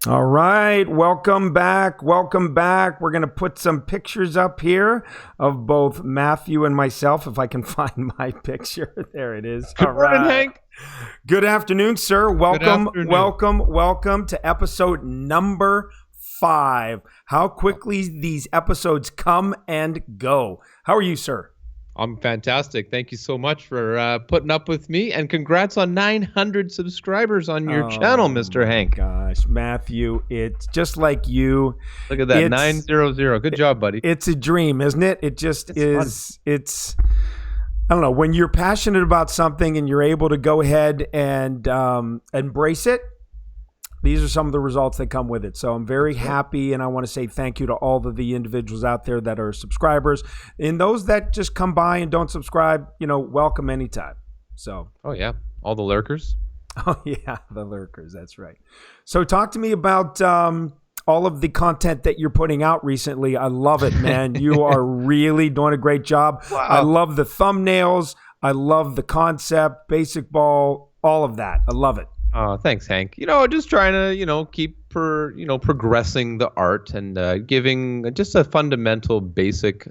All right, welcome back. Welcome back. We're going to put some pictures up here of both Matthew and myself, if I can find my picture. There it is. Good morning, Hank. Good afternoon, sir. Welcome, afternoon. welcome to episode number 5. How quickly these episodes come and go. How are you, sir? I'm fantastic. Thank you so much for putting up with me, and congrats on 900 subscribers on your channel, Mr. Hank. Gosh, Matthew, it's just like you. Look at that, 900. Good job, buddy. It's a dream, isn't it? It just is. It's, I don't know, when you're passionate about something and you're able to go ahead and embrace it, these are some of the results that come with it. So I'm very happy, and I want to say thank you to all of the individuals out there that are subscribers. And those that just come by and don't subscribe, welcome anytime. So. Oh, yeah. All the lurkers. Oh, yeah, the lurkers. That's right. So talk to me about all of the content that you're putting out recently. I love it, man. You are really doing a great job. Wow. I love the thumbnails. I love the concept, basic ball, all of that. I love it. Thanks, Hank. Just trying to, keep progressing the art and giving just a fundamental, basic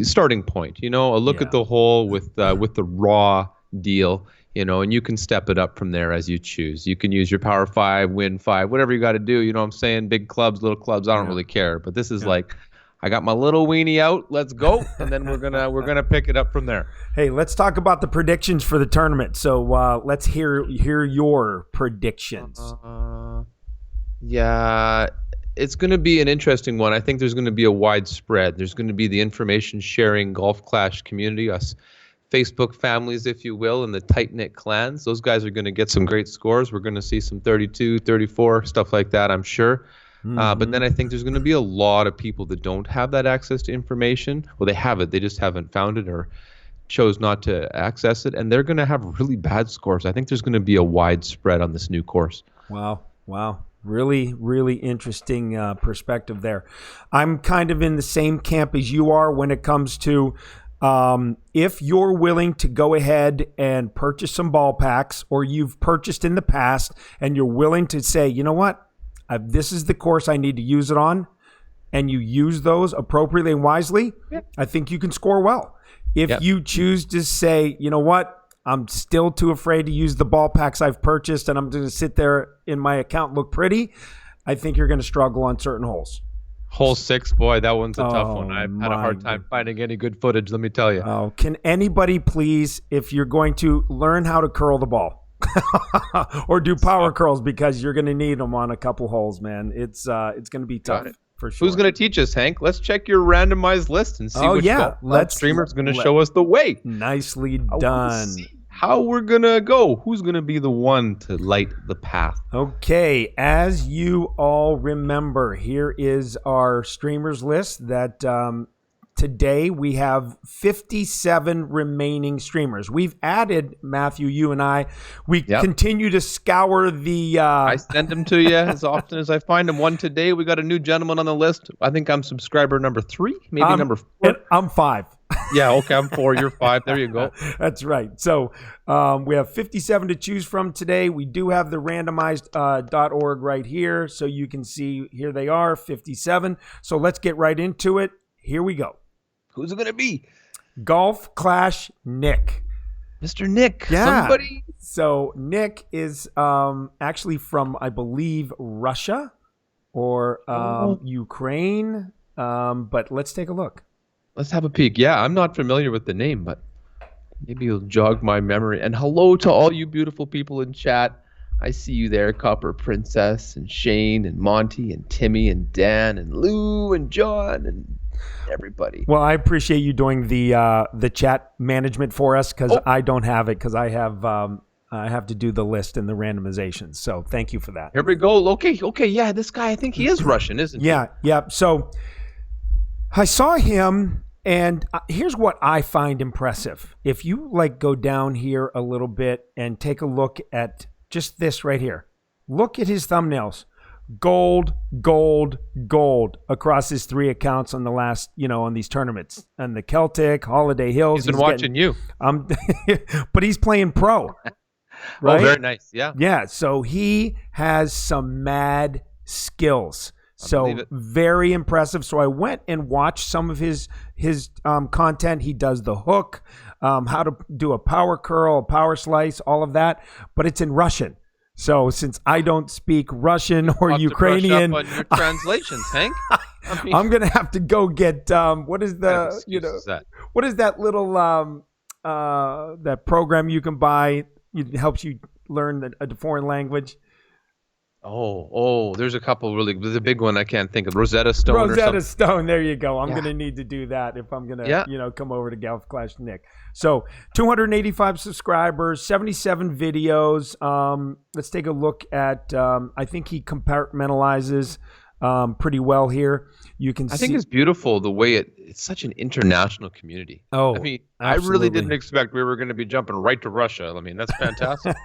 starting point. A look at the whole with the raw deal. And you can step it up from there as you choose. You can use your power 5, win 5, whatever you got to do. You know what I'm saying? Big clubs, little clubs. I don't really care. But this is like, I got my little weenie out. Let's go, and then we're gonna pick it up from there. Hey, let's talk about the predictions for the tournament. So let's hear your predictions. Yeah, it's going to be an interesting one. I think there's going to be a wide spread. There's going to be the information sharing Golf Clash community, us Facebook families, if you will, and the tight-knit clans. Those guys are going to get some great scores. We're going to see some 32, 34, stuff like that, I'm sure. But then I think there's going to be a lot of people that don't have that access to information. Well, they have it. They just haven't found it or chose not to access it. And they're going to have really bad scores. I think there's going to be a wide spread on this new course. Wow. Really, really interesting perspective there. I'm kind of in the same camp as you are when it comes to if you're willing to go ahead and purchase some ball packs, or you've purchased in the past and you're willing to say, you know what? This is the course I need to use it on, and you use those appropriately and wisely, I think you can score well. If you choose to say, you know what, I'm still too afraid to use the ball packs I've purchased, and I'm going to sit there in my account and look pretty, I think you're going to struggle on certain holes. Hole 6, boy, that one's a tough one. I've had a hard time finding any good footage, let me tell you. Oh, can anybody please, if you're going to learn how to curl the ball, or do power curls, because you're going to need them on a couple holes, man. It's going to be tough for sure. Who's going to teach us, Hank? Let's check your randomized list and see which streamer's going to show us the way. Nicely done. See how we're going to go. Who's going to be the one to light the path? Okay, as you all remember, here is our streamers list that today we have 57 remaining streamers. We've added, Matthew, you and I, we continue to scour the... I send them to you as often as I find them. One today, we got a new gentleman on the list. I think I'm subscriber number 3, maybe number 4. And I'm 5. Yeah, okay, I'm 4, you're 5. There you go. That's right. So we have 57 to choose from today. We do have the randomized .org right here, so you can see, here they are, 57. So let's get right into it. Here we go. Who's it going to be? Golf Clash Nick. Mr. Nick. Yeah. Somebody. So Nick is actually from, I believe, Russia or Ukraine. But let's take a look. Let's have a peek. Yeah, I'm not familiar with the name, but maybe you'll jog my memory. And hello to all you beautiful people in chat. I see you there, Copper Princess and Shane and Monty and Timmy and Dan and Lou and John and everybody. Well, I appreciate you doing the chat management for us, because I don't have it, because I have to do the list and the randomization. So thank you for that. Here we go. Okay. Yeah, this guy, I think he is Russian, isn't he? Yeah. So I saw him, and here's what I find impressive. If you go down here a little bit and take a look at just this right here. Look at his thumbnails. Gold across his 3 accounts on the last, on these tournaments. And the Celtic, Holiday Hills. He's been watching you. But he's playing pro. right? Oh, very nice. Yeah. Yeah, so he has some mad skills. I So believe it. very impressive. So I went and watched some of his content. He does the hook, how to do a power curl, a power slice, all of that, but it's in Russian. So since I don't speak Russian or Have to Ukrainian, brush up on your translations, Hank. I mean, I'm gonna have to go get what is what kind of the excuse is that? what is that little that program you can buy? It helps you learn a foreign language. There's a couple really. There's a big one I can't think of. Rosetta Stone or Rosetta something. Stone. There you go. I'm Yeah. gonna need to do that if I'm gonna, Yeah. come over to Golf Clash Nick. So 285 subscribers, 77 videos. Let's take a look at. I think he compartmentalizes pretty well here. You can. I think it's beautiful the way it's such an international community. Oh, I mean, absolutely. I really didn't expect we were going to be jumping right to Russia. I mean, that's fantastic.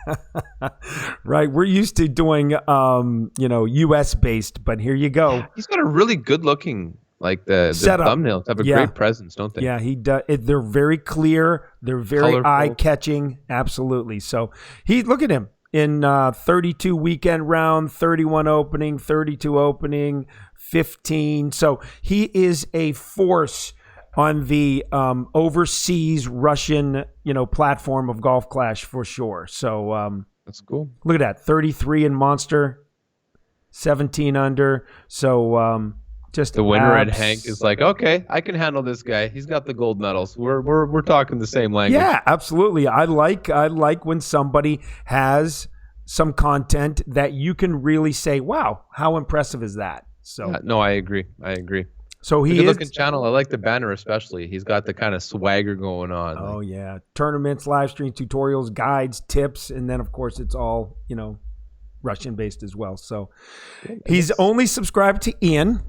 Right. We're used to doing, U.S. based, but here you go. He's got a really good looking, like the Setup. thumbnails have a Yeah. great presence, don't they? Yeah, he does. They're very clear. They're very Colorful. eye-catching. Absolutely. So look at him in 32 weekend round, 31 opening, 32 opening, 15. So he is a force on the overseas Russian, platform of Golf Clash for sure. So That's cool. look at that, 33 in Monster, 17 under. So just The winner at Hank is like, okay, I can handle this guy. He's got the gold medals. We're talking the same language. Yeah, absolutely. I like when somebody has some content that you can really say, wow, how impressive is that? So No, I agree. so he Good is looking channel. I like the banner especially. He's got the kind of swagger going on. Oh yeah, tournaments, live streams, tutorials, guides, tips, and then of course it's all, Russian based as well. So he's only subscribed to Ian.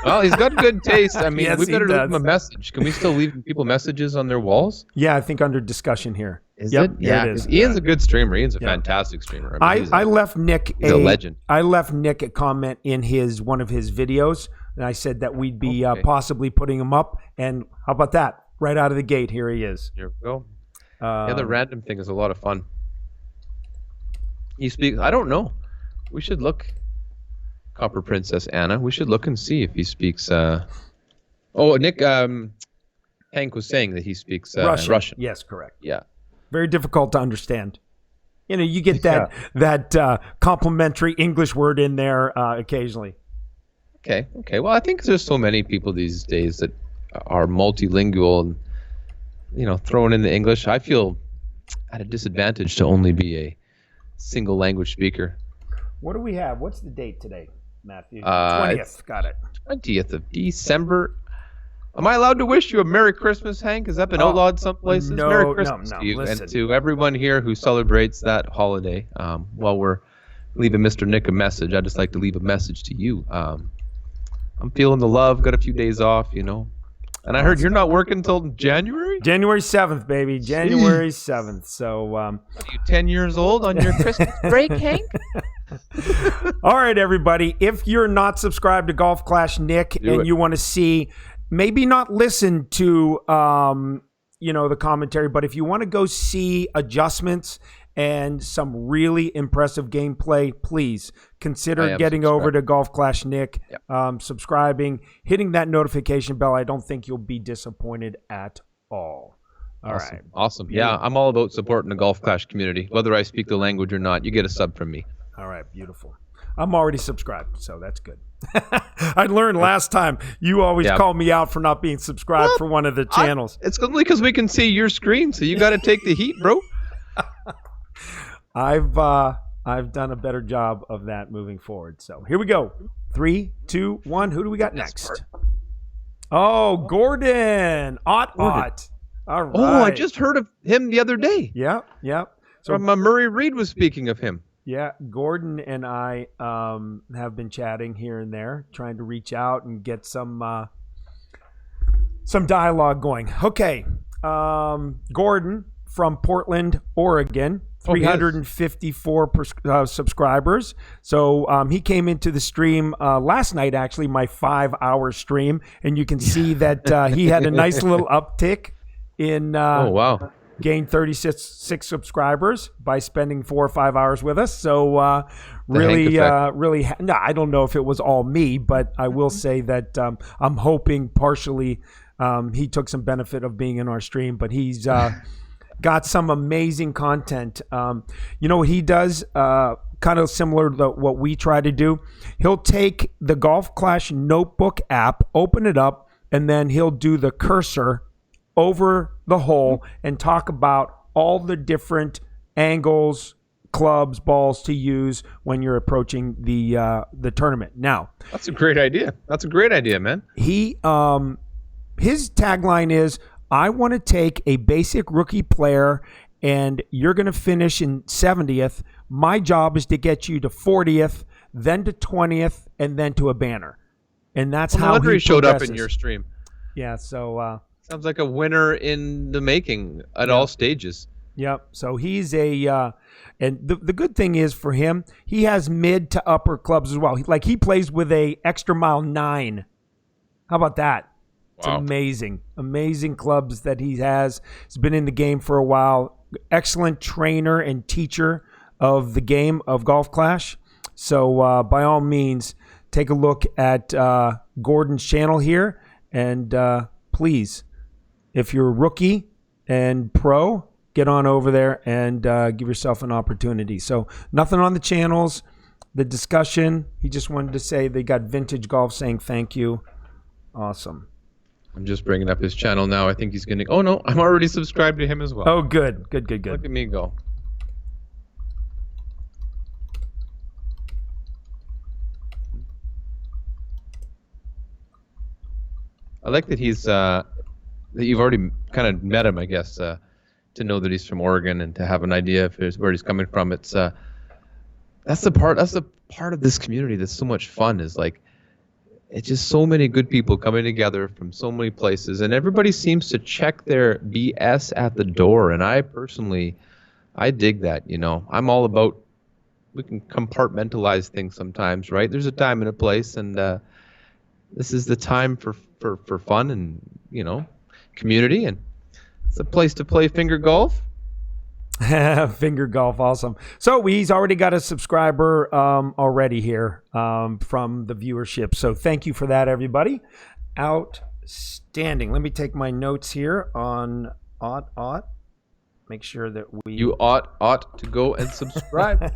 Well, he's got good taste. I mean, Yes, we he better leave does. him a message. Can we still leave people messages on their walls? Yeah, I think under discussion here. Is Yep, it? here Yeah, it is. 'cause Ian's a good streamer. Ian's a fantastic streamer. I mean, I left Nick he's a legend. I left Nick a comment in one of his videos, and I said that we'd be Okay. possibly putting him up. And how about that? Right out of the gate, here he is. Here we go. Yeah, the random thing is a lot of fun. He speaks. I don't know. We should look. Copper Princess Anna. We should look and see if he speaks. Nick. Hank was saying that he speaks Russian. Yes, correct. Yeah. Very difficult to understand. You get that complimentary English word in there occasionally. Okay. Well, I think there's so many people these days that are multilingual and, thrown in the English. I feel at a disadvantage to only be a single language speaker. What do we have? What's the date today, Matthew? 20th. Got it. 20th of December. Am I allowed to wish you a Merry Christmas, Hank? Has that been outlawed some places? no, Merry Christmas no, to you listen. and to everyone here who celebrates that holiday. While we're leaving Mr. Nick a message, I'd just like to leave a message to you. I'm feeling the love. Got a few days off, And I heard you're not working until January? January 7th, baby. January 7th. So, Are you 10 years old on your Christmas break, Hank? all right, everybody. If you're not subscribed to Golf Clash Nick Do and it. you want to see, maybe not listen to, the commentary, but if you want to go see adjustments and some really impressive gameplay, please I consider am getting over subscribed. to Golf Clash Nick, subscribing, hitting that notification bell. I don't think you'll be disappointed at all. All right. Awesome. Yeah, I'm all about supporting the Golf Clash community. Whether I speak the language or not, you get a sub from me. All right, beautiful. I'm already subscribed, so that's good. I learned last time you always call me out for not being subscribed for one of the channels. It's only because we can see your screen, so you got to take the heat, bro. I've done a better job of that moving forward. So here we go. 3, 2, 1. Who do we got next? Oh, Gordon. Ot. All right. Oh, I just heard of him the other day. Yep. So Murray Reed was speaking of him. yeah, Gordon and I have been chatting here and there, trying to reach out and get some dialogue going. Okay, Gordon from Portland, Oregon, 354 subscribers. So he came into the stream last night, actually, my 5-hour stream, and you can see that he had a nice little uptick in Oh, wow. gained 36 subscribers by spending 4 or 5 hours with us. So really, no, I don't know if it was all me, but I will say that I'm hoping partially he took some benefit of being in our stream, but he's got some amazing content. You know what he does? Kind of similar to what we try to do. He'll take the Golf Clash notebook app, open it up, and then he'll do the cursor over the hole and talk about all the different angles, clubs, balls to use when you're approaching the tournament. Now, that's a great idea. That's a great idea, man. He his tagline is, I want to take a basic rookie player and you're going to finish in 70th. My job is to get you to 40th, then to 20th, and then to a banner. And that's how he showed up in your stream. Yeah, so sounds like a winner in the making at all stages. Yep. So he's and the good thing is for him, he has mid to upper clubs as well. Like he plays with a extra mile 9. How about that? It's amazing. Amazing clubs that he has. He's been in the game for a while. Excellent trainer and teacher of the game of Golf Clash. So by all means, take a look at Gordon's channel here. And please, if you're a rookie and pro, get on over there and give yourself an opportunity. So nothing on the channels, the discussion. He just wanted to say they got Vintage Golf saying thank you. Awesome. I'm just bringing up his channel now. I think he's going to... Oh, no. I'm already subscribed to him as well. Oh, good. Good. Look at me go. I like that he's... that you've already kind of met him, I guess, to know that he's from Oregon and to have an idea of where he's coming from. It's that's the part of this community that's so much fun, is like, it's just so many good people coming together from so many places, and everybody seems to check their BS at the door. And I personally, I dig that. You know, I'm all about, we can compartmentalize things sometimes, right? There's a time and a place, and this is the time for fun and, you know, community, and it's a place to play finger golf. Finger golf, awesome. So he's already got a subscriber already here from the viewership. So thank you for that, everybody. Outstanding. Let me take my notes here on ought. Make sure that you ought to go and subscribe.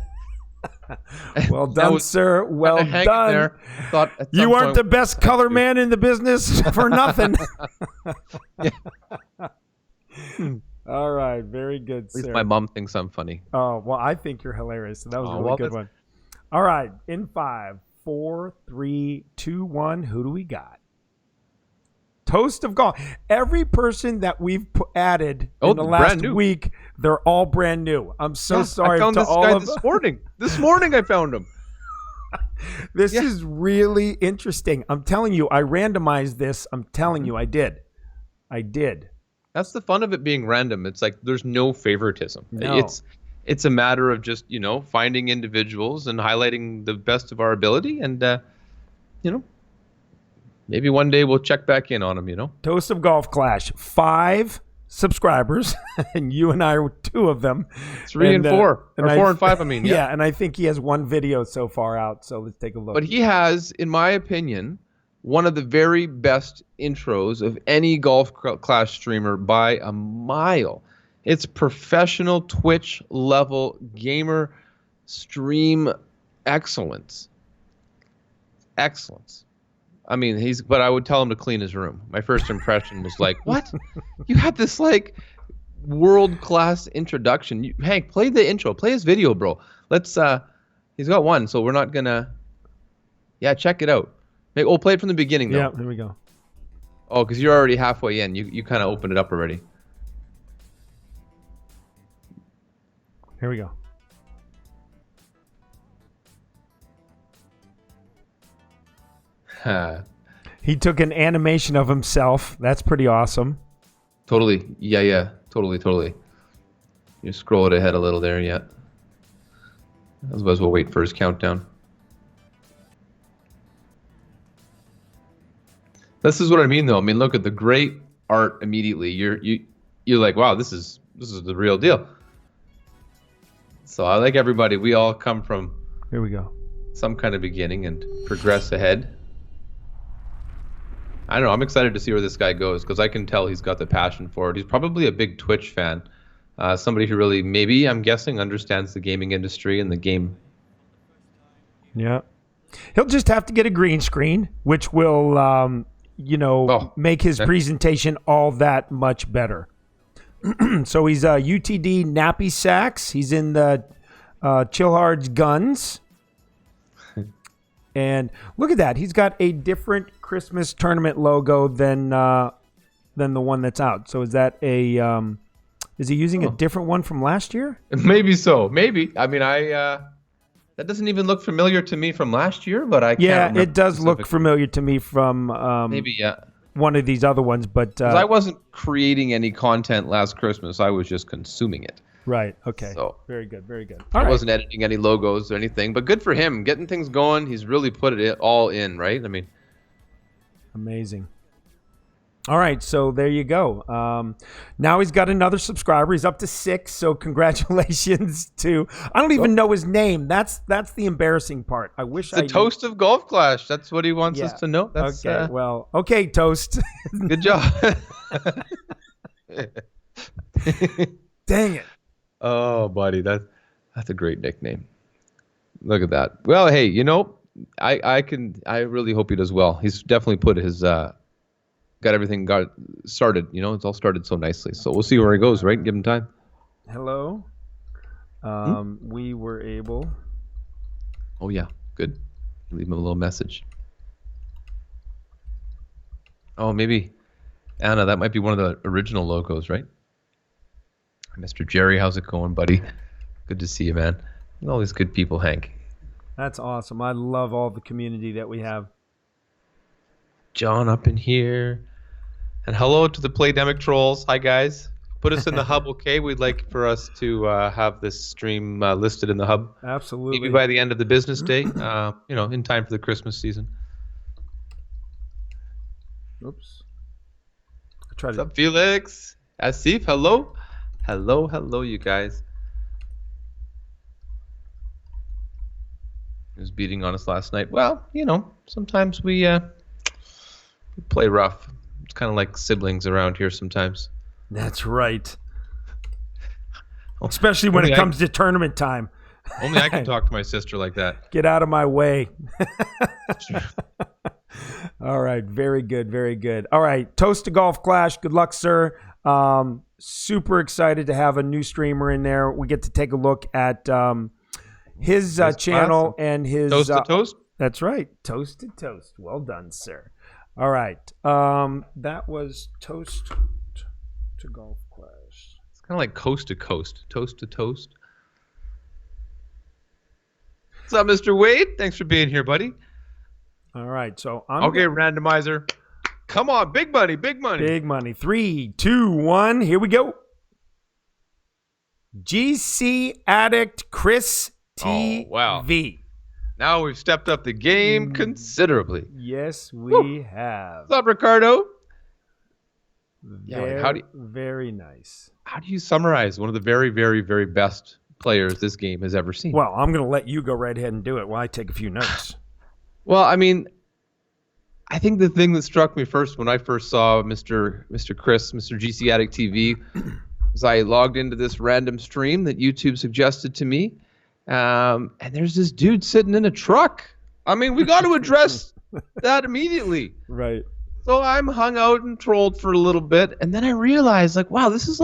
Well done, sir. Well done. You aren't the best color man in the business for nothing. All right, very good, sir. At least my mom thinks I'm funny. Oh, well, I think you're hilarious. So that was a really good one. All right, in 5, 4, 3, 2, 1, who do we got? Toast of Golf. Every person that we've added in the last week, they're all brand new. I'm so sorry. I found this guy this morning. This morning I found him. This is really interesting. I'm telling you, I randomized this. I'm telling you, I did. That's the fun of it being random. It's like there's no favoritism. No. It's a matter of just, you know, finding individuals and highlighting the best of our ability, and you know, maybe one day we'll check back in on them, you know. Toast of Golf Clash, 5 subscribers, and you and I were 2 of them. 3 and 4, or 4 and 5. I mean, yeah, and I think he has 1 video so far out. So let's take a look. But he has, in my opinion, one of the very best intros of any Golf Clash streamer by a mile. It's professional Twitch level gamer stream excellence. I mean, but I would tell him to clean his room. My first impression was like, what? You had this like world-class introduction. Hank, play the intro. Play his video, bro. Let's, he's got 1, so we're not gonna, check it out. Oh, play it from the beginning, though. Yeah, here we go. Oh, because you're already halfway in. You kind of opened it up already. Here we go. He took an animation of himself. That's pretty awesome. Totally. Yeah. Totally. You scroll it ahead a little there, yeah. Otherwise, we'll wait for his countdown. This is what I mean, though. I mean, look at the great art immediately. You're like, wow, this is the real deal. So I like everybody. We all come from Here we go. some kind of beginning and progress ahead. I don't know. I'm excited to see where this guy goes because I can tell he's got the passion for it. He's probably a big Twitch fan. Somebody who really, maybe, I'm guessing, understands the gaming industry and the game. Yeah. He'll just have to get a green screen, which will, make his presentation all that much better. So he's UTD Nappy Sacks. He's in the Chillhard's Guns. And look at that. He's got a different Christmas tournament logo than the one that's out. So is that is he using a different one from last year? Maybe so. Maybe. I mean, that doesn't even look familiar to me from last year, but I can't remember. It does look familiar to me from maybe one of these other ones, but I wasn't creating any content last Christmas. I was just consuming it. Right. Okay. So very good. Very good. I wasn't editing any logos or anything, but good for him getting things going. He's really put it all in, right? I mean, amazing. All right, so there you go. Now he's got another subscriber. He's up to 6. So congratulations to. I don't even know his name. That's the embarrassing part. I wish the Toast of Golf Clash. That's what he wants us to know. That's, okay. Okay, Toast. Good job. Dang it. Oh, buddy, that's a great nickname. Look at that. Well, hey, I really hope he does well. He's definitely put his got everything started. It's all started so nicely. So we'll see where he goes, right? Give him time. Hello. We were able. Oh yeah, good. Leave him a little message. Oh, maybe Anna. That might be one of the original logos, right? Mr. Jerry, how's it going, buddy? Good to see you, man. All these good people, Hank. That's awesome. I love all the community that we have. John up in here. And hello to the Playdemic trolls. Hi, guys. Put us in the hub, okay? We'd like for us to have this stream listed in the hub. Absolutely. Maybe by the end of the business day, in time for the Christmas season. Oops. What's up, Felix? Asif, hello? Hello, you guys. He was beating on us last night. Well, sometimes we play rough. It's kind of like siblings around here sometimes. That's right. Especially when it comes to tournament time. Only I can talk to my sister like that. Get out of my way. All right. Very good. Very good. All right. Toast to Golf Clash. Good luck, sir. Super excited to have a new streamer in there. We get to take a look at his channel and his Toast to Toast. That's right. Toast to Toast. Well done, sir. All right. That was Toast to Golf Clash. It's kind of like Coast to Coast. Toast to Toast. What's up, Mr. Wade? Thanks for being here, buddy. All right. So randomizer. Come on, big money, big money. Big money. 3, 2, 1. Here we go. GC Addict Chris TV. Oh, wow. Now we've stepped up the game considerably. Yes, we have. What's up, Ricardo? Very nice. How do you summarize one of the very, very, very best players this game has ever seen? Well, I'm going to let you go right ahead and do it while I take a few notes. Well, I mean, I think the thing that struck me first when I first saw Mr. Chris, Mr. GC Addict TV, was I logged into this random stream that YouTube suggested to me. And there's this dude sitting in a truck. I mean, we got to address that immediately. Right. So I'm hung out and trolled for a little bit. And then I realized, wow, this is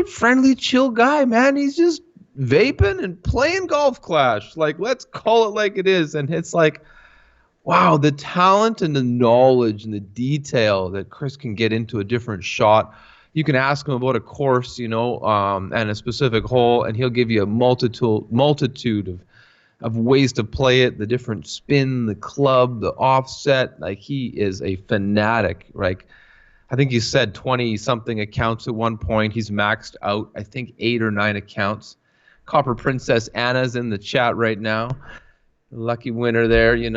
friendly, chill guy, man. He's just vaping and playing Golf Clash. Let's call it like it is. And it's wow, the talent and the knowledge and the detail that Chris can get into a different shot. You can ask him about a course, and a specific hole, and he'll give you a multitude of ways to play it, the different spin, the club, the offset. He is a fanatic. I think he said 20-something accounts at one point. He's maxed out, I think, 8 or 9 accounts. Copper Princess Anna's in the chat right now. Lucky winner there, he's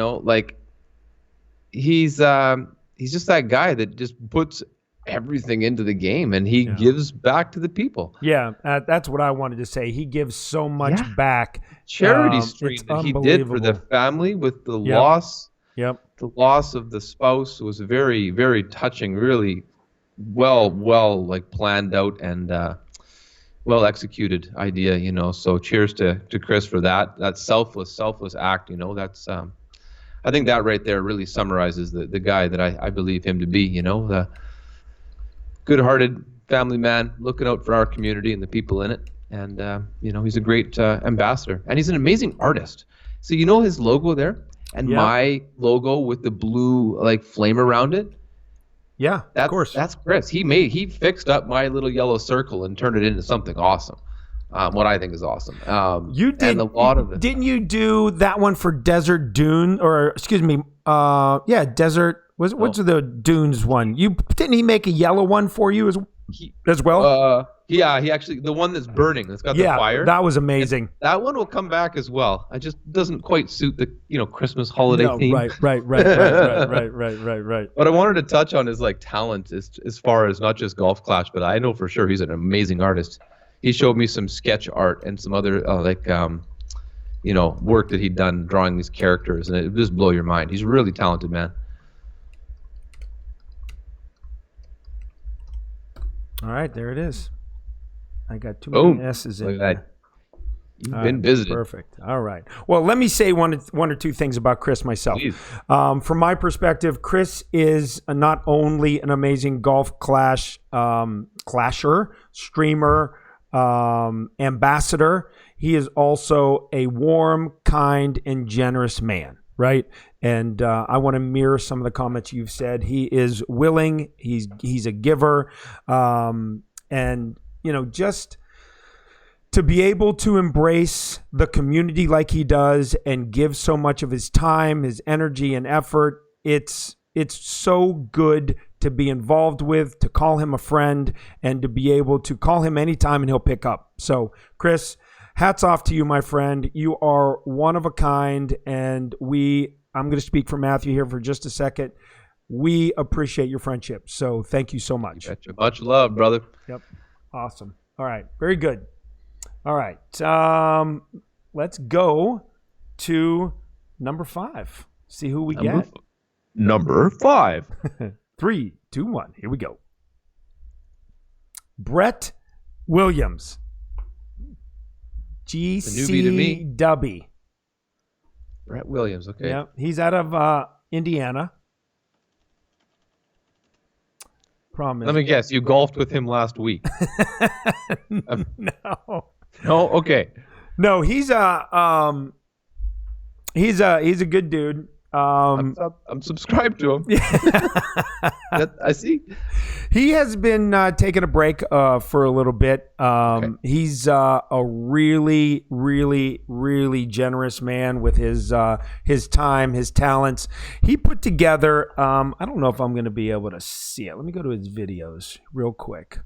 just that guy that just puts everything into the game, and he gives back to the people. Yeah, that's what I wanted to say. He gives so much back. Charity stream it's that he did for the family with the loss. Yep. The loss of the spouse was very, very touching. Really well like planned out and well executed idea. You know, so cheers to Chris for that. That selfless act. You know, that's I think that right there really summarizes the guy that I believe him to be. You know, the good-hearted family man looking out for our community and the people in it. And, you know, he's a great ambassador. And he's an amazing artist. So you know his logo there? And my logo with the blue, like, flame around it? Yeah, of course. That's Chris. He fixed up my little yellow circle and turned it into something awesome. What I think is awesome. You did, and a lot of it. Didn't you do that one for Desert Dune? Or, excuse me, Desert... What's the Dunes one? Didn't he make a yellow one for you as well? Yeah, he actually, the one that's burning, that's got the fire. That was amazing. And that one will come back as well. It just doesn't quite suit the Christmas holiday theme. Right. But I wanted to touch on his like talent as far as not just Golf Clash, but I know for sure he's an amazing artist. He showed me some sketch art and some other work that he'd done drawing these characters, and it would just blow your mind. He's a really talented man. All right, there it is. I got too many S's in there. You've been visited. Perfect. All right. Well, let me say one or two things about Chris myself. From my perspective, Chris is not only an amazing Golf Clash clasher, streamer, ambassador. He is also a warm, kind, and generous man. Right. And I want to mirror some of the comments you've said. He is willing. He's a giver. And, just to be able to embrace the community like he does and give so much of his time, his energy and effort, it's so good to be involved with, to call him a friend, and to be able to call him anytime and he'll pick up. So, Chris, hats off to you, my friend. You are one of a kind, and I'm going to speak for Matthew here for just a second. We appreciate your friendship. So thank you so much. Much love, brother. Yep. Awesome. All right. Very good. All right. Let's go to number 5. See who we get. Number 5. 3, 2, 1. Here we go. Brett Williams. GCW. Brett Williams, okay. Yeah, he's out of Indiana. Promise. Let me guess, you golfed with him last week. No. No, okay. No, he's a good dude. I'm subscribed to him. I see. He has been taking a break for a little bit. He's a really, really, really generous man with his time, his talents. He put together, I don't know if I'm going to be able to see it. Let me go to his videos real quick.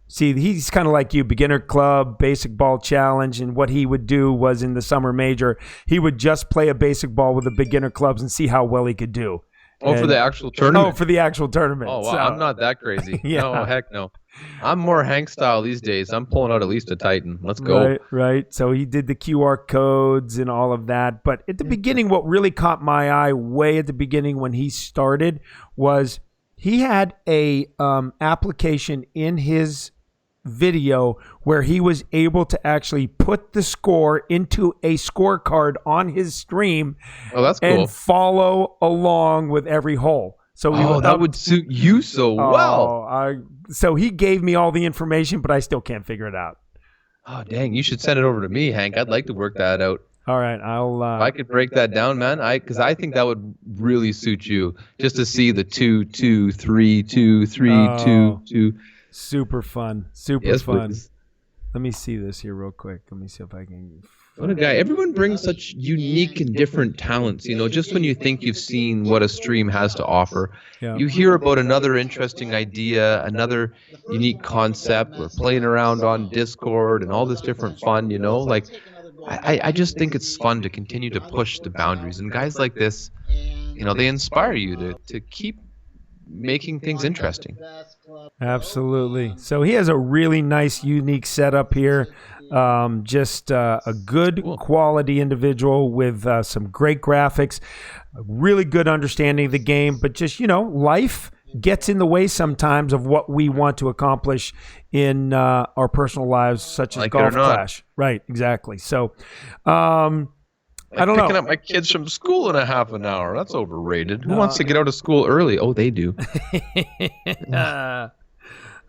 See, he's kind of like you, beginner club, basic ball challenge, and what he would do was in the summer major, he would just play a basic ball with the beginner clubs and see how well he could do. For the actual tournament? Oh, for the actual tournament. Oh, wow. So, I'm not that crazy. Yeah. No, heck no. I'm more Hank style these days. I'm pulling out at least a Titan. Let's go. Right. So he did the QR codes and all of that. But at the beginning, what really caught my eye way at the beginning when he started was he had a application in his video where he was able to actually put the score into a scorecard on his stream. Oh, that's cool. And follow along with every hole. So that would suit you so well. So he gave me all the information, but I still can't figure it out. Oh, dang. You should send it over to me, Hank. I'd like to work that out. All right. If I could break that down, man, because I think that would really suit you, just to see the 2, 2, 3, 2, 3, 2, 2. Super fun. Super fun. Please. Let me see this here real quick. Let me see if I can. What a guy. Everyone brings such unique and different talents. Just when you think you've seen what a stream has to offer, you hear about another interesting idea, another unique concept. We're playing around on Discord and all this different fun, Like, I just think it's fun to continue to push the boundaries. And guys like this, they inspire you to keep making things interesting. Absolutely. So he has a really nice, unique setup here. Just a good quality individual with some great graphics, a really good understanding of the game, but just, life gets in the way sometimes of what we want to accomplish in our personal lives, such as Golf Clash. Right, exactly. So, I don't know. Picking up my kids from school in a half an hour. That's overrated. Who wants to get out of school early? Oh, they do.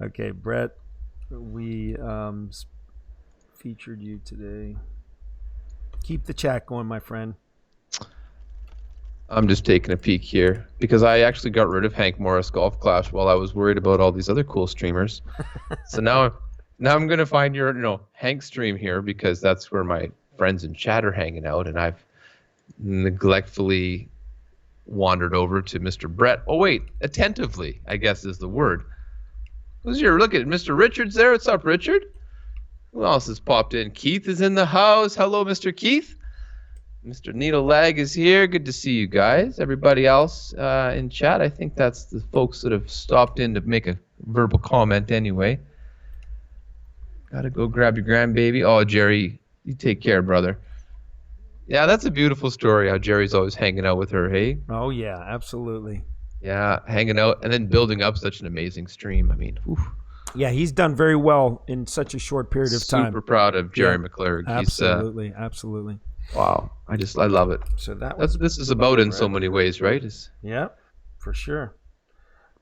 Okay, Brett, we featured you today. Keep the chat going, my friend. I'm just taking a peek here because I actually got rid of Hank Morris Golf Clash while I was worried about all these other cool streamers. So now I'm going to find your Hank stream here because that's where my friends in chat are hanging out, and I've neglectfully wandered over to Mr. Brett. Oh wait, attentively, I guess is the word. Who's here? Look at Mr. Richards there. What's up, Richard? Who else has popped in? Keith is in the house. Hello, Mr. Keith. Mr. Needle Lag is here. Good to see you guys. Everybody else in chat, I think that's the folks that have stopped in to make a verbal comment anyway. Gotta go grab your grandbaby. Oh, Jerry, you take care, brother. Yeah, that's a beautiful story, how Jerry's always hanging out with her, hey? Oh, yeah, absolutely. Yeah, hanging out and then building up such an amazing stream. I mean, whew. Yeah, he's done very well in such a short period of time. Super proud of Jerry McClurg. Absolutely, absolutely. Wow, I love it. So that's what this is about in so many ways, right? Yeah, for sure.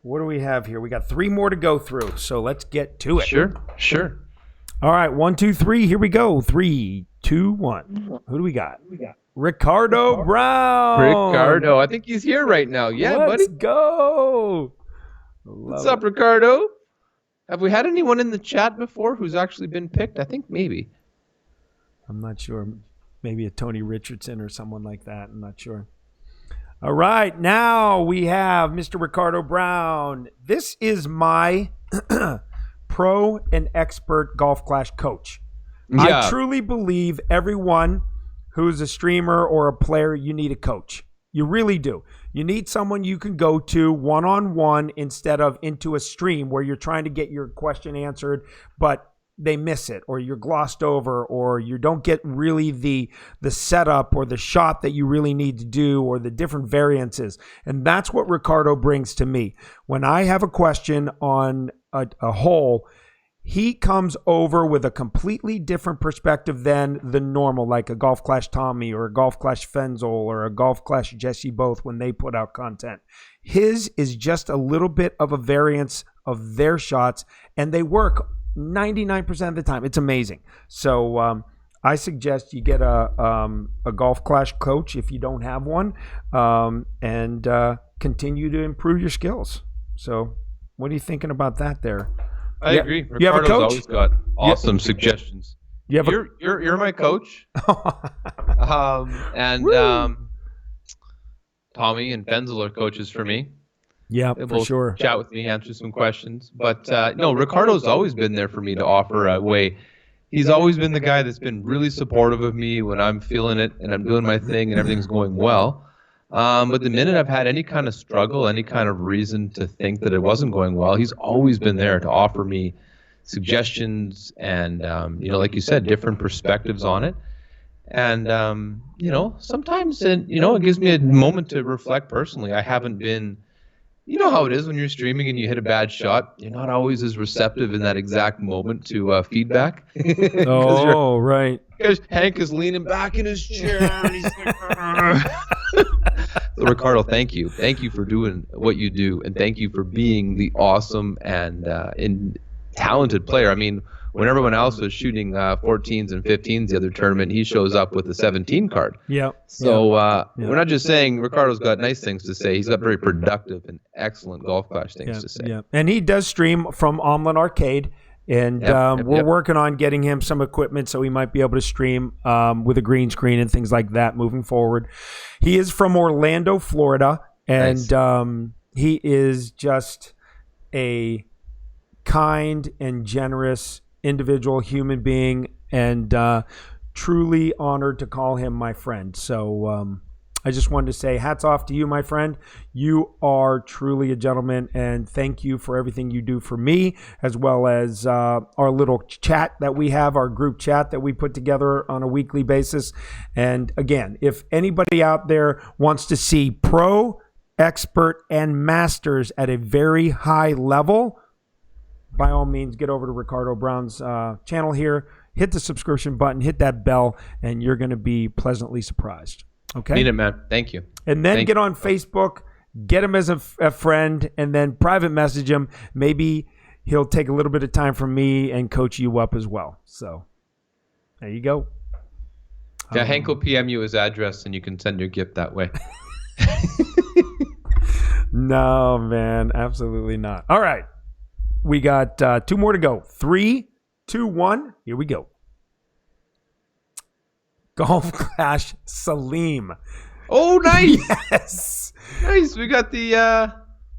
What do we have here? We got 3 more to go through, so let's get to it. Sure. All right, 1, 2, 3. Here we go. 3, 2, 1. Who do we got? Ricardo Brown. Ricardo, I think he's here right now. Yeah, Let's buddy. Go. What's up, Ricardo? Have we had anyone in the chat before who's actually been picked? I think maybe. I'm not sure. Maybe a Tony Richardson or someone like that. I'm not sure. All right, now we have Mr. Ricardo Brown. This is my pro and expert Golf Clash coach. Yeah. I truly believe everyone who's a streamer or a player, you need a coach. You really do. You need someone you can go to one-on-one instead of into a stream where you're trying to get your question answered, but they miss it, or you're glossed over, or you don't get really the setup or the shot that you really need to do, or the different variances. And that's what Ricardo brings to me. When I have a question on a hole, he comes over with a completely different perspective than the normal, like a Golf Clash Tommy or a Golf Clash Fenzel or a Golf Clash Jesse both when they put out content. His is just a little bit of a variance of their shots, and they work 99% of the time. It's amazing. So I suggest you get a Golf Clash coach if you don't have one, and continue to improve your skills. So what are you thinking about that there? I agree. You have a coach? Always got awesome suggestions. You're my coach. Tommy and Benzel are coaches for me. Yeah, for sure. Chat with me, answer some questions. But no, Ricardo's always been there for me to offer a way. He's always been the guy that's been really supportive of me when I'm feeling it and I'm doing my thing and everything's going well. But the minute I've had any kind of struggle, any kind of reason to think that it wasn't going well, he's always been there to offer me suggestions and, like you said, different perspectives on it. And, sometimes, it gives me a moment to reflect personally. I haven't been, you know how it is when you're streaming and you hit a bad shot. You're not always as receptive in that exact moment to feedback. Oh, right. Because Hank is leaning back in his chair. And he's like, so Ricardo, thank you. Thank you for doing what you do. And thank you for being the awesome and talented player. I mean, when everyone else was shooting 14s and 15s the other tournament, he shows up with a 17 card. Yeah. So we're not just saying Ricardo's got nice things to say. He's got very productive and excellent Golf Clash things to say. Yeah. And he does stream from Omlin Arcade. And we're working on getting him some equipment so he might be able to stream with a green screen and things like that moving forward. He is from Orlando, Florida, and nice. He is just a kind and generous individual human being, and truly honored to call him my friend. So I just wanted to say hats off to you, my friend. You are truly a gentleman, and thank you for everything you do for me, as well as our little chat that we have, our group chat that we put together on a weekly basis. And again, if anybody out there wants to see pro, expert, and masters at a very high level, by all means, get over to Ricardo Brown's channel here, hit the subscription button, hit that bell, and you're going to be pleasantly surprised. Okay. Need it, man. Thank you. And then get on Facebook, get him as a friend, and then private message him. Maybe he'll take a little bit of time from me and coach you up as well. So there you go. Yeah, Hank will PM you his address, and you can send your gift that way. No, man, absolutely not. All right. We got 2 more to go. 3, 2, 1. Here we go. Golf Clash Selim. Oh, nice. Yes. Nice. We got the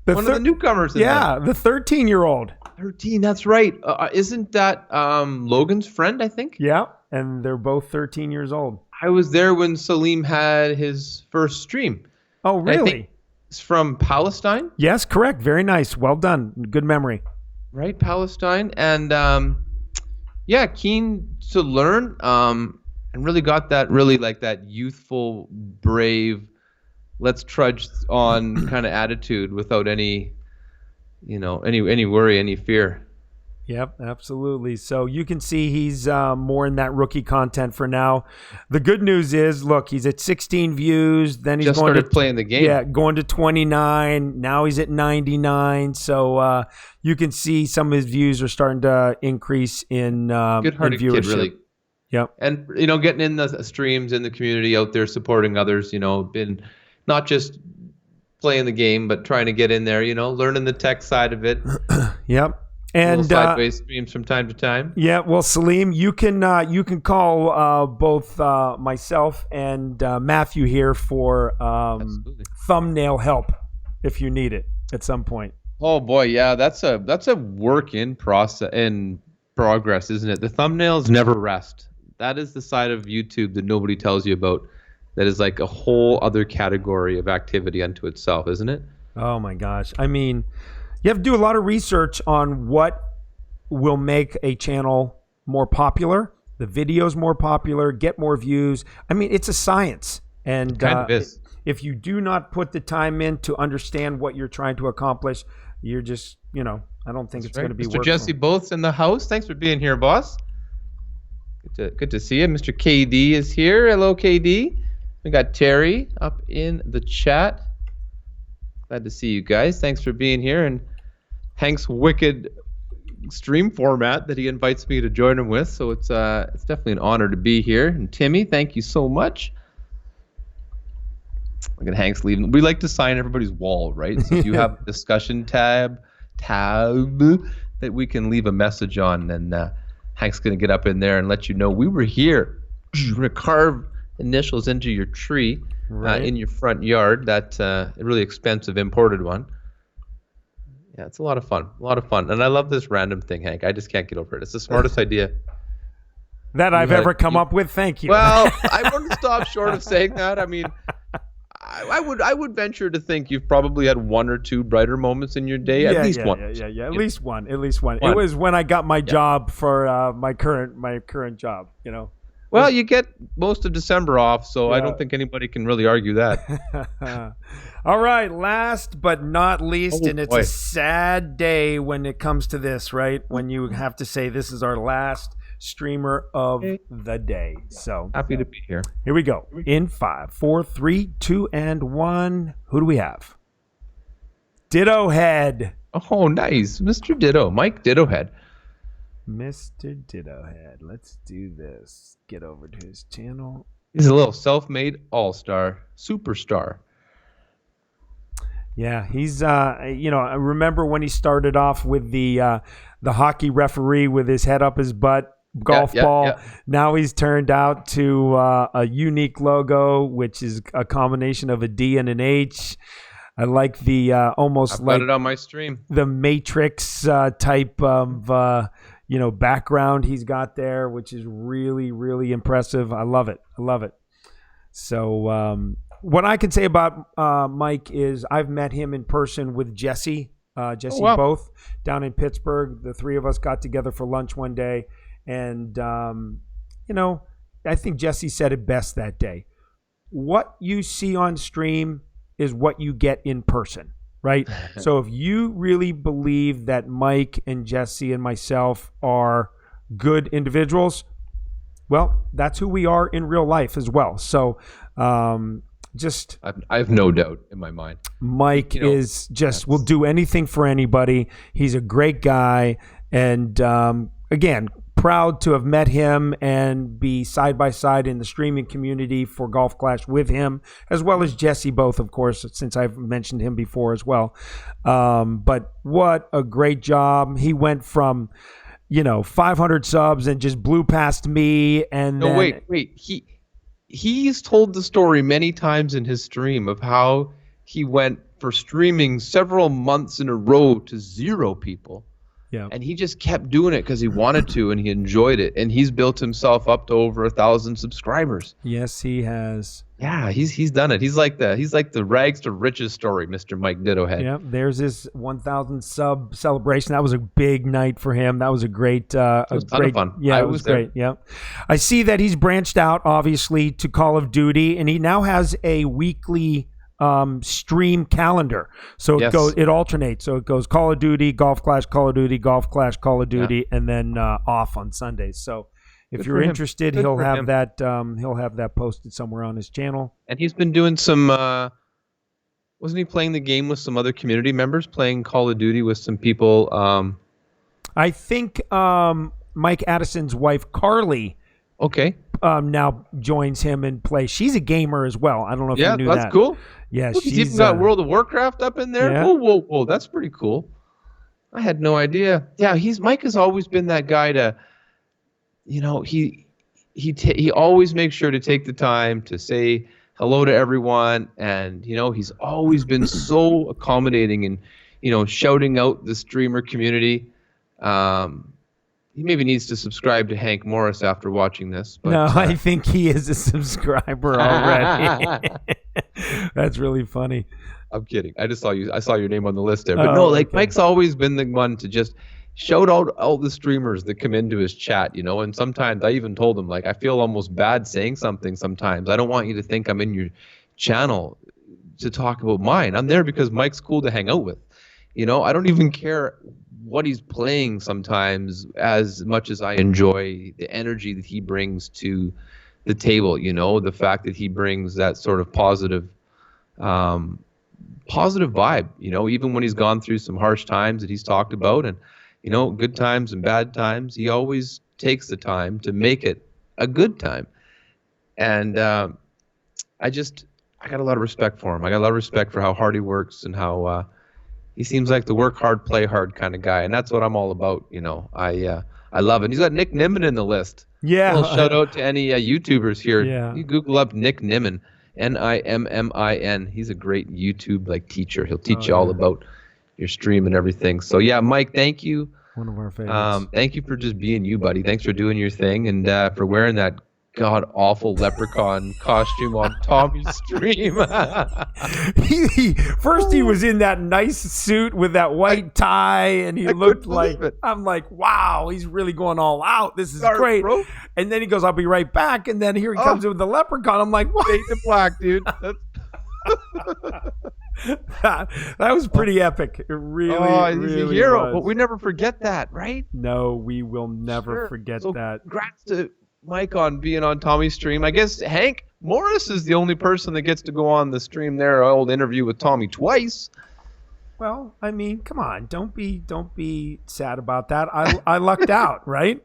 one of the newcomers in there. The 13-year-old. 13, that's right. Isn't that Logan's friend, I think? Yeah, and they're both 13 years old. I was there when Selim had his first stream. Oh, really? I think it's from Palestine? Yes, correct. Very nice. Well done. Good memory. Right, Palestine. And yeah, keen to learn. And really got that that youthful, brave, let's trudge on kind of attitude without any worry, any fear. Yep, absolutely. So you can see he's more in that rookie content for now. The good news is, look, he's at 16 views. Then he's started playing the game. Yeah, going to 29. Now he's at 99. So you can see some of his views are starting to increase in good-hearted in viewership. Kid, really. Yep. And, getting in the streams, in the community out there, supporting others, been not just playing the game, but trying to get in there, learning the tech side of it. Yep. And sideways streams from time to time. Yeah. Well, Selim, you can call both myself and Matthew here for thumbnail help if you need it at some point. Oh boy. Yeah. That's a work in progress, isn't it? The thumbnails never rest. That is the side of YouTube that nobody tells you about. That is like a whole other category of activity unto itself, isn't it? Oh my gosh. I mean, you have to do a lot of research on what will make a channel more popular, the videos more popular, get more views. I mean, it's a science. And it kind of is. If you do not put the time in to understand what you're trying to accomplish, you're just, I don't think it's going to be Mr. Jesse Both's in the house. Thanks for being here, boss. Good to see you. Mr. KD is here. Hello, KD. We got Terry up in the chat. Glad to see you guys. Thanks for being here. And Hank's wicked stream format that he invites me to join him with. So it's definitely an honor to be here. And Timmy, thank you so much. Look at Hank's leaving. We like to sign everybody's wall, right? So if you have a discussion tab that we can leave a message on, then Hank's going to get up in there and let you know we were here. We're going to carve initials into your tree in your front yard. That really expensive imported one. Yeah, it's a lot of fun. And I love this random thing, Hank. I just can't get over it. It's the smartest idea that I've ever come up with. Thank you. Well, I wouldn't stop short of saying that. I mean, I would venture to think you've probably had one or two brighter moments in your day. At least one. Yeah. At least one. It was when I got my job for my current job. Well, you get most of December off, so I don't think anybody can really argue that. All right, last but not least, and it's a sad day when it comes to this, right? When you have to say this is our last streamer of the day. So happy to be here. Here we go. In 5, 4, 3, 2, and 1. Who do we have? Ditto Head. Oh, nice. Mr. Ditto. Mike Ditto Head. Mr. Ditto Head. Let's do this. Get over to his channel. He's a little self-made all-star, superstar. Yeah, he's I remember when he started off with the hockey referee with his head up his butt golf ball. Yeah. Now he's turned out to a unique logo, which is a combination of a D and an H. I like the almost I've got it on my stream. The Matrix type of background he's got there, which is really, really impressive. I love it. So what I can say about Mike is I've met him in person with Jesse. Jesse both down in Pittsburgh. The three of us got together for lunch one day, and I think Jesse said it best that day. What you see on stream is what you get in person, right? So if you really believe that Mike and Jesse and myself are good individuals, well, that's who we are in real life as well. So I have no doubt in my mind. Mike is just will do anything for anybody. He's a great guy, and again, proud to have met him and be side by side in the streaming community for Golf Clash with him, as well as Jesse, both, of course, since I've mentioned him before as well. But what a great job! He went from 500 subs and just blew past me. And wait. He's told the story many times in his stream of how he went for streaming several months in a row to 0 people. Yeah. And he just kept doing it because he wanted to and he enjoyed it. And he's built himself up to over 1,000 subscribers. Yes, he has. Yeah, he's done it. He's like the rags to riches story, Mr. Mike Dittohead. Yeah, there's his 1,000 sub celebration. That was a big night for him. That was a great, a ton of fun. Yeah, it was great. Yeah, I see that he's branched out obviously to Call of Duty, and he now has a weekly stream calendar. So it alternates. So it goes Call of Duty, Golf Clash, Call of Duty, Golf Clash, Call of Duty, and then off on Sundays. So if you're interested, he'll have that posted somewhere on his channel. And he's been doing some wasn't he playing the game with some other community members, playing Call of Duty with some people? I think Mike Addison's wife Carly now joins him and plays. She's a gamer as well. I don't know if you knew that. Yeah, that's cool. Yeah, look, he's even got World of Warcraft up in there. Yeah. Whoa, that's pretty cool. I had no idea. Yeah, Mike has always been that guy to, he always makes sure to take the time to say hello to everyone, and he's always been so accommodating and shouting out the streamer community. He maybe needs to subscribe to Hank Morris after watching this. But, no, I think he is a subscriber already. That's really funny. I'm kidding. I saw your name on the list there. But Mike's always been the one to just shout out all the streamers that come into his chat, and sometimes I even told him, I feel almost bad saying something sometimes. I don't want you to think I'm in your channel to talk about mine. I'm there because Mike's cool to hang out with. I don't even care what he's playing sometimes as much as I enjoy the energy that he brings to the table, the fact that he brings that sort of positive vibe, even when he's gone through some harsh times that he's talked about, and good times and bad times, he always takes the time to make it a good time. And I got a lot of respect for him. I got a lot of respect for how hard he works and how he seems like the work hard, play hard kind of guy, and that's what I'm all about. I love it. And he's got Nick Nimmin in the list. Yeah. A little shout out to any YouTubers here. Yeah. You Google up Nick Nimmin, Nimmin. He's a great YouTube teacher. He'll teach you all about your stream and everything. So yeah, Mike, thank you. One of our favorites. Thank you for just being you, buddy. Thanks for doing your thing and for wearing that god-awful leprechaun costume on Tommy's stream. First he was in that nice suit with that white tie, and he looked like, I'm like, wow, he's really going all out. This is great. Bro. And then he goes, I'll be right back. And then here he comes in with the leprechaun. I'm like, what? Fade to black, dude. that was pretty epic. It really, he's really a hero. was. But we never forget that, right? No, we will never forget that. Congrats to Mike on being on Tommy's stream. I guess Hank Morris is the only person that gets to go on the stream there. Old interview with Tommy twice. Well, I mean, come on, don't be sad about that. I lucked out, right?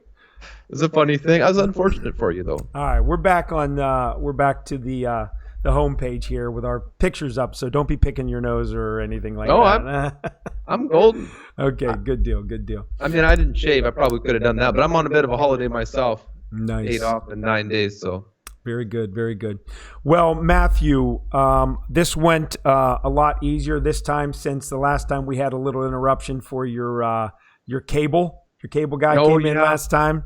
It's a funny thing. I was unfortunate for you though. All right, we're back to the homepage here with our pictures up. So don't be picking your nose or anything like that. I'm golden. Okay, good deal. I mean, I didn't shave. I probably could have done that, but I'm on a bit of a holiday myself. Nice. 8 off in 9 days, so. Very good. Well, Matthew, this went a lot easier this time since the last time we had a little interruption for your cable. Your cable guy came in last time.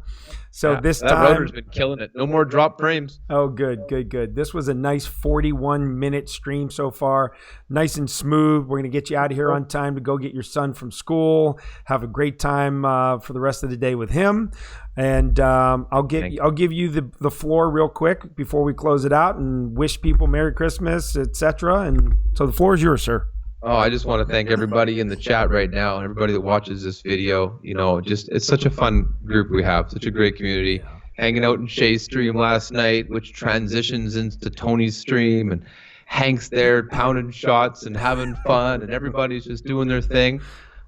So this that time, rotor's been killing it. No more drop frames. Oh, good. This was a nice 41-minute stream so far. Nice and smooth. We're going to get you out of here on time to go get your son from school. Have a great time for the rest of the day with him. And I'll give you the floor real quick before we close it out and wish people Merry Christmas, etc. And so the floor is yours, sir. Oh, I just want to thank everybody in the chat right now and everybody that watches this video. You know, it's such a fun group we have, such a great community. Hanging out in Shay's stream last night, which transitions into Tony's stream, and Hank's there pounding shots and having fun, and everybody's just doing their thing.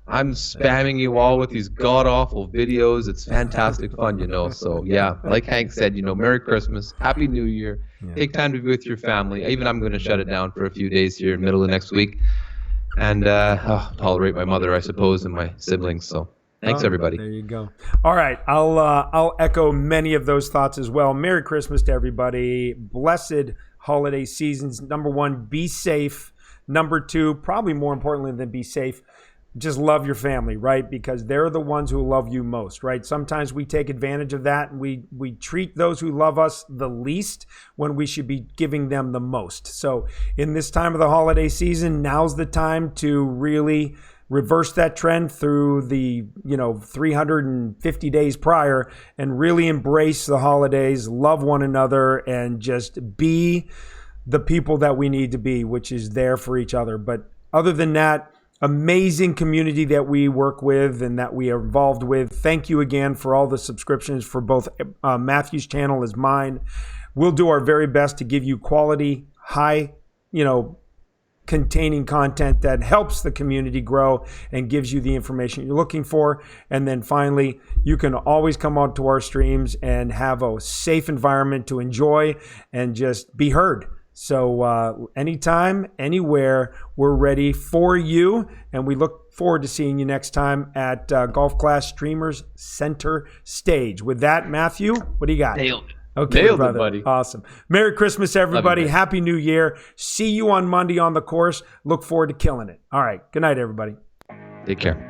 I'm spamming you all with these god-awful videos. It's fantastic fun, you know. So, yeah, like Hank said, you know, Merry Christmas, Happy New Year. Yeah. Take time to be with your family. Even I'm going to shut it down for a few days here in the middle of next week. And tolerate my mother, I suppose, and my siblings. So thanks, everybody. There you go. All right. I'll echo many of those thoughts as well. Merry Christmas to everybody. Blessed holiday seasons. Number one, be safe. Number two, probably more importantly than be safe, just love your family, right? Because they're the ones who love you most, right? Sometimes we take advantage of that, and we treat those who love us the least when we should be giving them the most. So in this time of the holiday season, now's the time to really reverse that trend through the 350 days prior and really embrace the holidays, love one another, and just be the people that we need to be, which is there for each other. But other than that, amazing community that we work with and that we are involved with. Thank you again for all the subscriptions for both Matthew's channel as mine. We'll do our very best to give you quality, high, containing content that helps the community grow and gives you the information you're looking for. And then finally, you can always come on to our streams and have a safe environment to enjoy and just be heard. So anytime, anywhere, we're ready for you. And we look forward to seeing you next time at Golf Class Streamers Center Stage. With that, Matthew, what do you got? Nailed it. Okay, Nailed brother. It, buddy. Awesome. Merry Christmas, everybody. You, Happy New Year. See you on Monday on the course. Look forward to killing it. All right. Good night, everybody. Take care.